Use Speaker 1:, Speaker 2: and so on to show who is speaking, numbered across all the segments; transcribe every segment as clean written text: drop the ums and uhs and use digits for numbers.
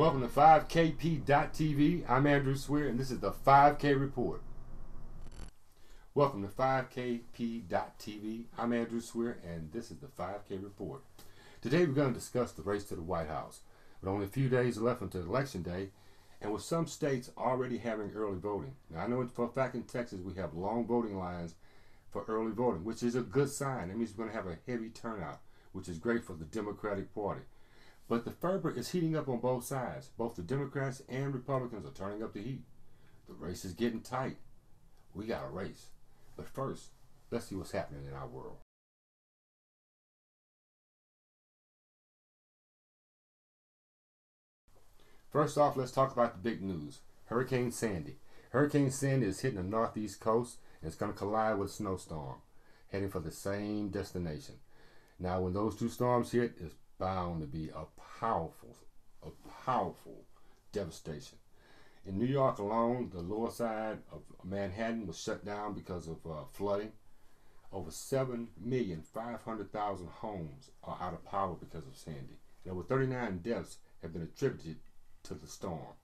Speaker 1: Welcome to 5kp.tv. I'm Andrew Suire, and this is the 5K Report. Welcome to 5kp.tv. I'm Andrew Suire, and this is the 5K Report. Today we're going to discuss the race to the White House. With only a few days left until Election Day, and with some states already having early voting. Now, I know for a fact in Texas we have long voting lines for early voting, which is a good sign. That means we're going to have a heavy turnout, which is great for the Democratic Party. But the fervor is heating up on both sides. Both the Democrats and Republicans are turning up the heat. The race is getting tight. We got a race. But first, let's see what's happening in our world. First off, let's talk about the big news. Hurricane Sandy. Hurricane Sandy is hitting the northeast coast, and it's going to collide with a snowstorm, heading for the same destination. Now, when those two storms hit, it's bound to be a powerful devastation. In New York alone, the lower side of Manhattan was shut down because of flooding. Over 7,500,000 homes are out of power because of Sandy. And over 39 deaths have been attributed to the storm.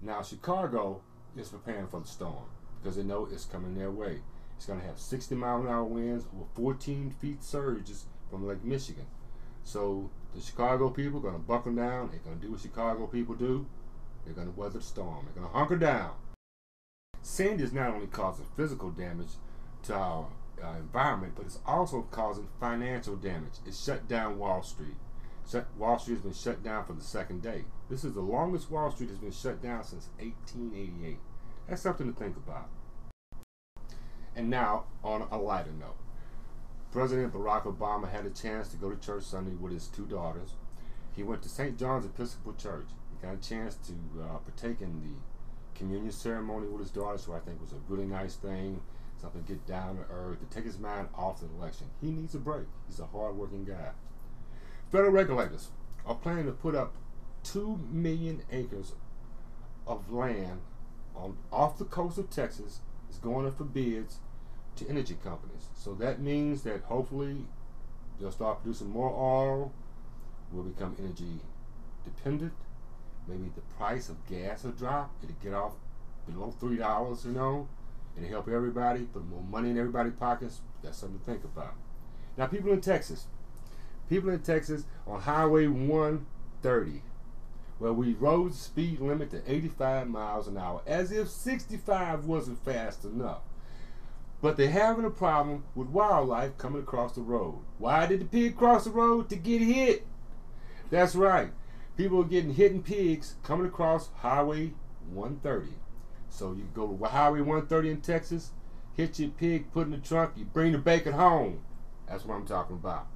Speaker 1: Now, Chicago is preparing for the storm because they know it's coming their way. It's going to have 60-mile-an-hour winds, over 14 feet surges from Lake Michigan. So the Chicago people are going to buckle down. They're going to do what Chicago people do. They're going to weather the storm. They're going to hunker down. Sandy is not only causing physical damage to our environment, but it's also causing financial damage. It shut down Wall Street. Wall Street has been shut down for the second day. This is the longest Wall Street has been shut down since 1888. That's something to think about. And now, on a lighter note, President Barack Obama had a chance to go to church Sunday with his two daughters. He went to St. John's Episcopal Church. He got a chance to partake in the communion ceremony with his daughters, who I think was a really nice thing, something to get down to earth, to take his mind off the election. He needs a break. He's a hard-working guy. Federal regulators are planning to put up 2 million acres of land off the coast of Texas. It's going up for bids to energy companies. So that means that hopefully they'll start producing more oil. We'll become energy dependent. Maybe the price of gas will drop. It'll get off below $3, It'll help everybody, put more money in everybody's pockets. That's something to think about. Now, people in Texas on Highway 130, where we rose the speed limit to 85 miles an hour, as if 65 wasn't fast enough. But they're having a problem with wildlife coming across the road. Why did the pig cross the road? To get hit. That's right. People are getting hit in pigs coming across Highway 130. So you go to Highway 130 in Texas, hit your pig, put in the trunk, you bring the bacon home. That's what I'm talking about.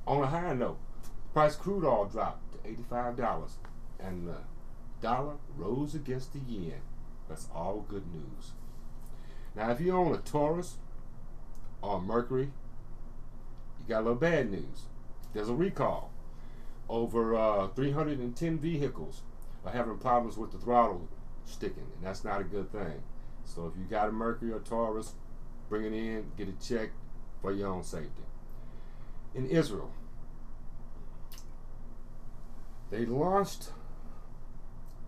Speaker 1: On a higher note, the price of crude oil dropped to $85, and the dollar rose against the yen. That's all good news. Now, if you own a Taurus or a Mercury, you got a little bad news. There's a recall. Over 310 vehicles are having problems with the throttle sticking, and that's not a good thing. So if you got a Mercury or Taurus, bring it in, get it checked for your own safety. In Israel, they launched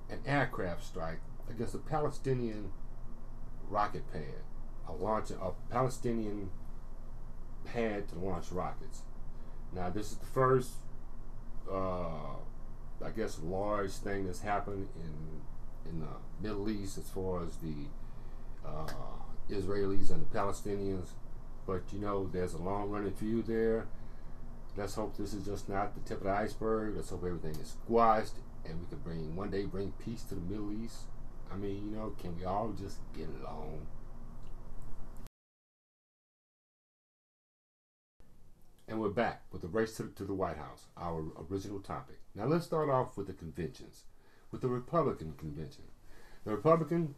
Speaker 1: an aircraft strike against a Palestinian rocket pad, a Palestinian pad to launch rockets. Now, this is the first, large thing that's happened in the Middle East as far as the Israelis and the Palestinians. But there's a long-running feud there. Let's hope this is just not the tip of the iceberg. Let's hope everything is squashed and we can one day bring peace to the Middle East. I mean, can we all just get along? And we're back with the race to the White House, our original topic. Now let's start off with the conventions, with the Republican convention. The Republican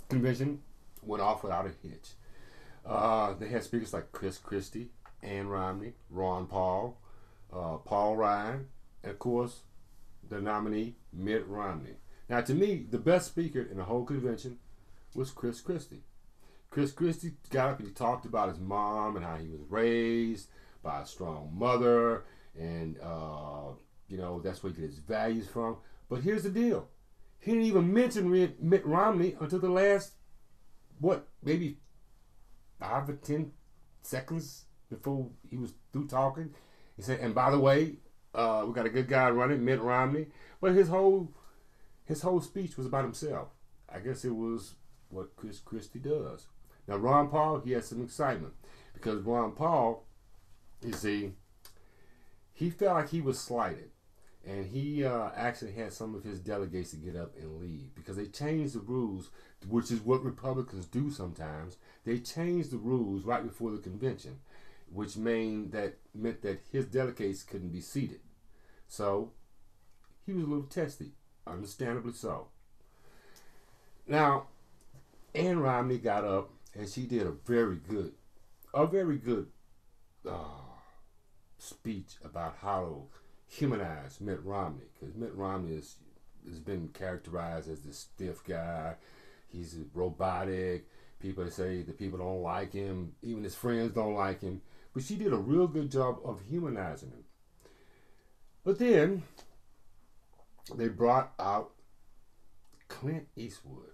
Speaker 1: convention went off without a hitch. They had speakers like Chris Christie, Ann Romney, Ron Paul, Paul Ryan, and of course, the nominee, Mitt Romney. Now, to me, the best speaker in the whole convention was Chris Christie. Chris Christie got up and he talked about his mom and how he was raised by a strong mother, and that's where he get his values from. But here's the deal. He didn't even mention Mitt Romney until the last, what, maybe 5 or 10 seconds before he was through talking. He said, and by the way, we got a good guy running, Mitt Romney. But his whole speech was about himself. I guess it was what Chris Christie does. Now, Ron Paul, he had some excitement because Ron Paul, you see, he felt like he was slighted. And he actually had some of his delegates to get up and leave because they changed the rules, which is what Republicans do sometimes. They changed the rules right before the convention, which meant that his delegates couldn't be seated. So he was a little testy, understandably so. Now, Ann Romney got up and she did a very good speech about how to humanize Mitt Romney, because Mitt Romney has been characterized as this stiff guy. He's robotic. People say that people don't like him. Even his friends don't like him. But she did a real good job of humanizing him. But then they brought out Clint Eastwood.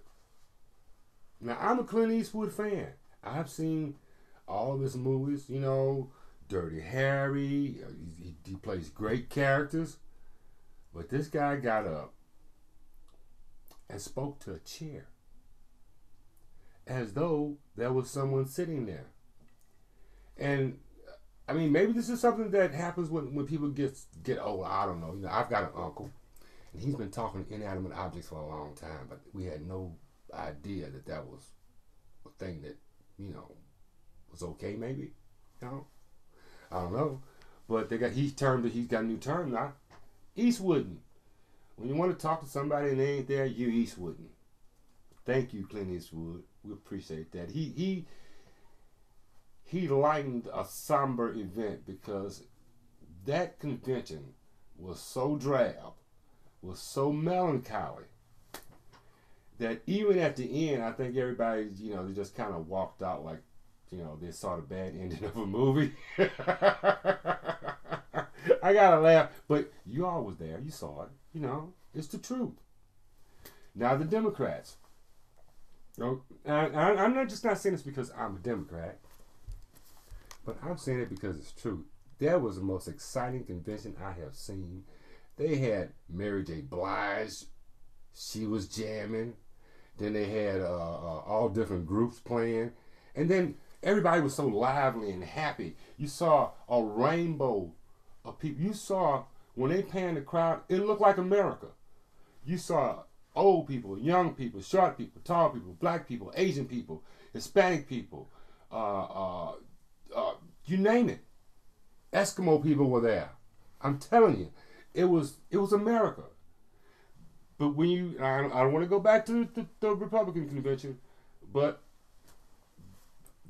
Speaker 1: Now, I'm a Clint Eastwood fan. I've seen all of his movies, you know, Dirty Harry. He plays great characters. But this guy got up and spoke to a chair as though there was someone sitting there. And I mean, maybe this is something that happens when people get old. I don't know. You know, I've got an uncle, and he's been talking to inanimate objects for a long time, but we had no idea that was a thing that, you know, was okay. Maybe, you know, I don't know. But he's got a new term now, Eastwooding. When you want to talk to somebody and they ain't there, you Eastwooding. Thank you, Clint Eastwood. We appreciate that. He lightened a somber event because that convention was so drab, was so melancholy, that even at the end, I think everybody, you know, they just kind of walked out like, you know, they saw the bad ending of a movie. I gotta laugh, but you all was there. You saw it. You know, it's the truth. Now the Democrats. You know, I'm not saying this because I'm a Democrat, but I'm saying it because it's true. That was the most exciting convention I have seen. They had Mary J. Blige. She was jamming. Then they had all different groups playing. And then everybody was so lively and happy. You saw a rainbow of people. You saw, when they panned the crowd, it looked like America. You saw old people, young people, short people, tall people, black people, Asian people, Hispanic people, you name it. Eskimo people were there. I'm telling you, it was America. But when I don't want to go back to the Republican convention, but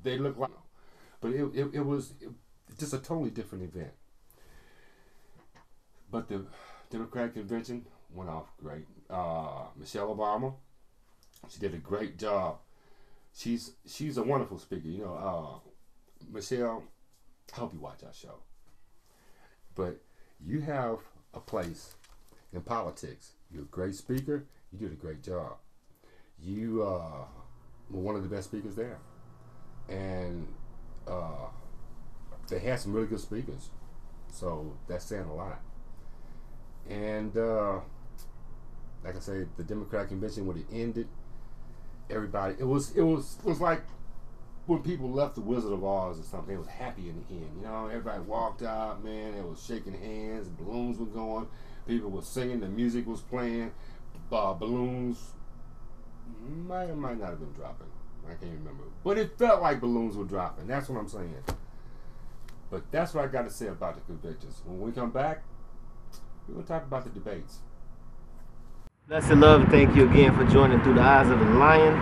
Speaker 1: they look like, but it was just a totally different event. But the Democratic convention went off great. Michelle Obama, she did a great job. She's a wonderful speaker. You know, Michelle, I hope you watch our show. But you have a place in politics. You're a great speaker. You did a great job. You were one of the best speakers there. And they had some really good speakers. So that's saying a lot. And like I say, the Democratic convention, when it ended, everybody, it was like when people left the Wizard of Oz or something. It was happy in the end. You know, everybody walked out, man. They was shaking hands, balloons were going, people were singing, the music was playing, balloons might not have been dropping. I can't remember, but it felt like balloons were dropping. That's what I'm saying. But that's what I got to say about the conventions. When we come back, we're going to talk about the debates.
Speaker 2: Blessed love, and thank you again for joining Through the Eyes of the Lion.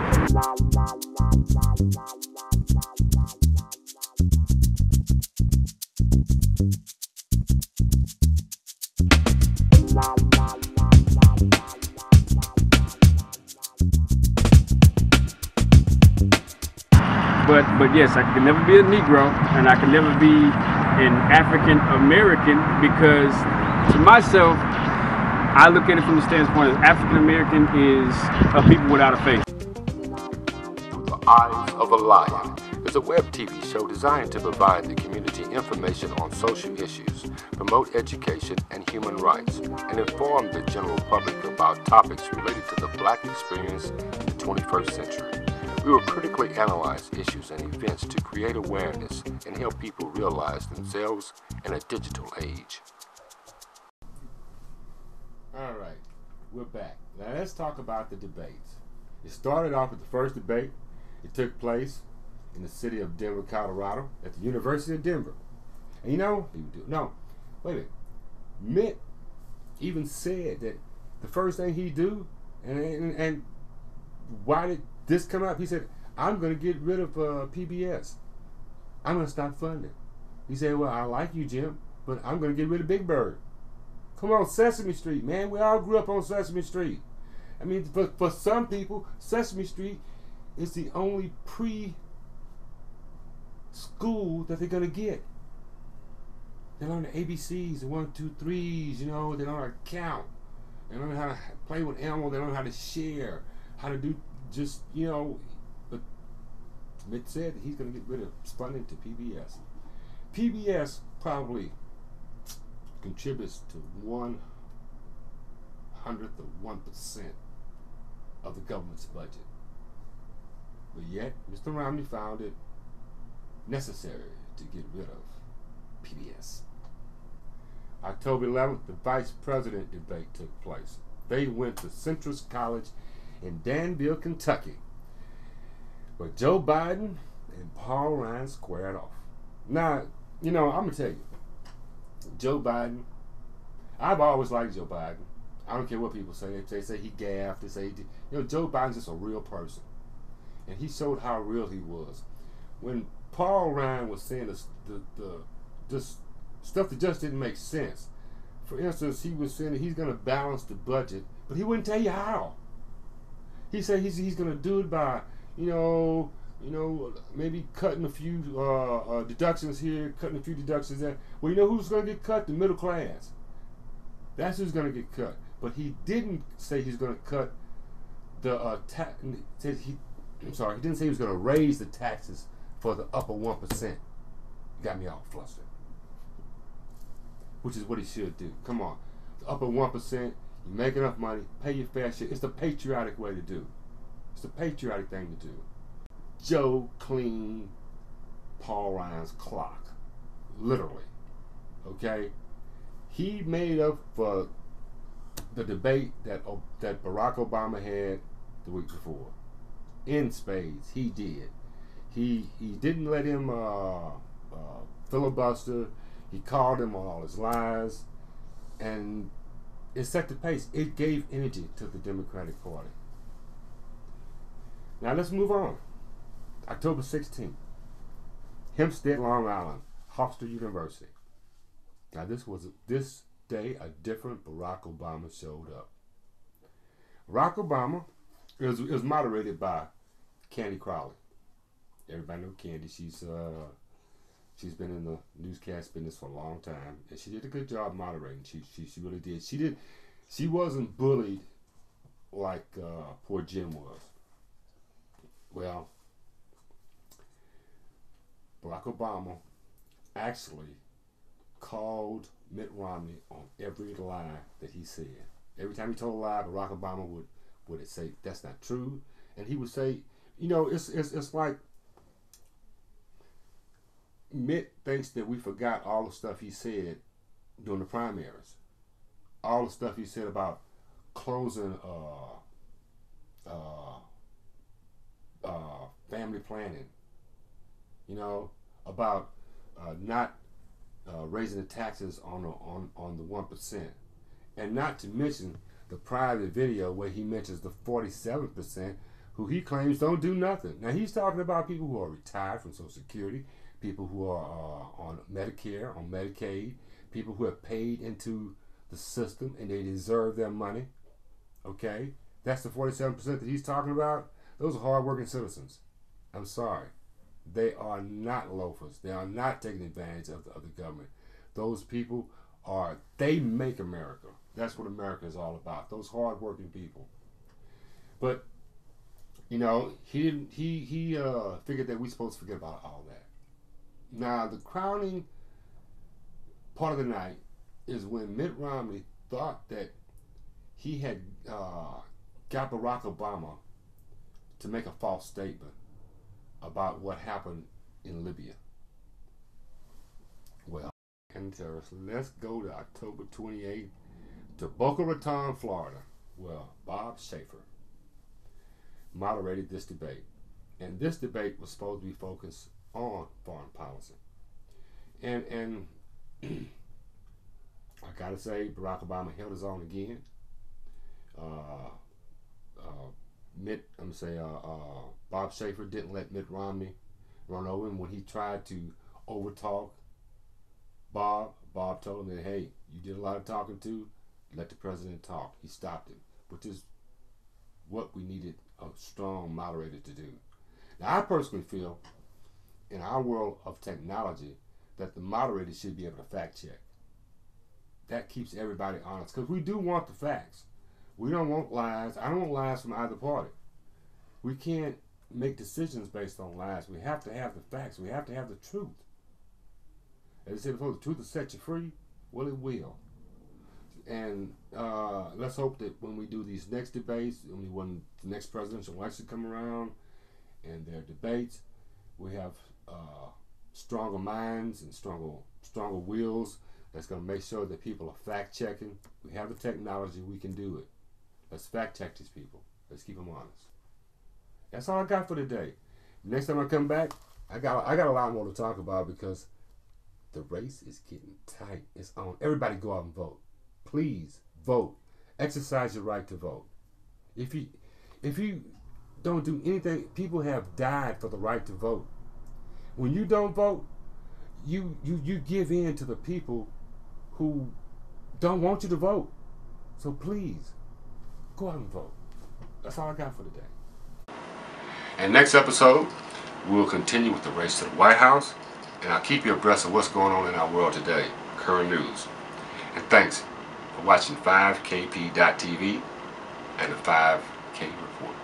Speaker 3: But yes, I can never be a Negro, and I can never be an African American, because to myself, I look at it from the standpoint of African American is a people without a face.
Speaker 1: The Eyes of a Lion is a web TV show designed to provide the community information on social issues, promote education and human rights, and inform the general public about topics related to the Black experience in the 21st century. We will critically analyze issues and events to create awareness and help people realize themselves in a digital age. All right, we're back. Now let's talk about the debates. It started off with the first debate. It took place in the city of Denver, Colorado, at the University of Denver. And wait a minute. Mitt even said that the first thing he'd do, and why did this come up? He said, I'm going to get rid of PBS. I'm going to stop funding. He said, well, I like you, Jim, but I'm going to get rid of Big Bird. Come on, Sesame Street, man. We all grew up on Sesame Street. I mean, for some people, Sesame Street is the only pre-school that they're going to get. They learn the ABCs, the 1, 2, 3s, they learn how to count. They learn how to play with animals. They learn how to share, how to do but Mitt said that he's going to get rid of funding to PBS. PBS probably contributes to 1/100th of 1% of the government's budget. But yet, Mr. Romney found it necessary to get rid of PBS. October 11th, the vice president debate took place. They went to Centrist College in Danville, Kentucky, where Joe Biden and Paul Ryan squared off. Now, I'm going to tell you, Joe Biden, I've always liked Joe Biden. I don't care what people say. They say he gaffed. They say, Joe Biden's just a real person. And he showed how real he was. When Paul Ryan was saying the stuff that just didn't make sense. For instance, he was saying that he's going to balance the budget, but he wouldn't tell you how. He said he's going to do it by, maybe cutting a few deductions here, cutting a few deductions there. Well, who's going to get cut? The middle class. That's who's going to get cut. But he didn't say he's going to cut the he didn't say he was going to raise the taxes for the upper 1%. You got me all flustered. Which is what he should do. Come on. The upper 1%, you make enough money, pay your fair share. It's the patriotic way to do. It's the patriotic thing to do. Joe cleaned Paul Ryan's clock. Literally. Okay? He made up for the debate that Barack Obama had the week before. In spades, he did. He didn't let him filibuster. He called him on all his lies, and it set the pace. It gave energy to the Democratic Party. Now let's move on. October 16th, Hempstead, Long Island, Hofstra University. Now this day a different Barack Obama showed up. Barack Obama, it was moderated by Candy Crowley. Everybody knows Candy. She's been in the newscast business for a long time, and she did a good job moderating. She really did. She wasn't bullied like poor Jim was. Well, Barack Obama actually called Mitt Romney on every lie that he said. Every time he told a lie, Barack Obama would say that's not true, and he would say, it's like Mitt thinks that we forgot all the stuff he said during the primaries, all the stuff he said about closing family planning, about not raising the taxes on the 1%, and not to mention the private video where he mentions the 47% who he claims don't do nothing. Now he's talking about people who are retired from Social Security, people who are on Medicare, on Medicaid, people who have paid into the system and they deserve their money. Okay, that's the 47% that he's talking about. Those are hardworking citizens. I'm sorry. They are not loafers. They are not taking advantage of the government. Those people they make America. That's what America is all about. Those hard-working people. But you know, he figured that we're supposed to forget about all that. Now, the crowning part of the night is when Mitt Romney thought that he had got Barack Obama to make a false statement about what happened in Libya. Well, and let's go to October 28th to Boca Raton, Florida. Well, Bob Schaefer moderated this debate. And this debate was supposed to be focused on foreign policy. And I gotta say, Barack Obama held his own again. Bob Schaefer didn't let Mitt Romney run over him when he tried to overtalk Bob. Bob told him that, hey, you did a lot of talking too, let the president talk. He stopped him, which is what we needed a strong moderator to do. Now, I personally feel in our world of technology that the moderator should be able to fact check. That keeps everybody honest, because we do want the facts. We don't want lies. I don't want lies from either party. We can't make decisions based on lies. We have to have the facts. We have to have the truth. As I said before, the truth will set you free. Well, it will. And let's hope that when we do these next debates, when the next presidential election come around and their debates, we have stronger minds and stronger wills that's going to make sure that people are fact-checking. We have the technology. We can do it. Let's fact-check these people. Let's keep them honest. That's all I got for today. Next time I come back, I got a lot more to talk about, because the race is getting tight. It's on. Everybody go out and vote. Please vote. Exercise your right to vote. If you don't do anything, people have died for the right to vote. When you don't vote, you give in to the people who don't want you to vote. So please, go out and vote. That's all I got for today. And next episode, we'll continue with the race to the White House, and I'll keep you abreast of what's going on in our world today, current news. And thanks for watching 5kp.tv and the 5K Report.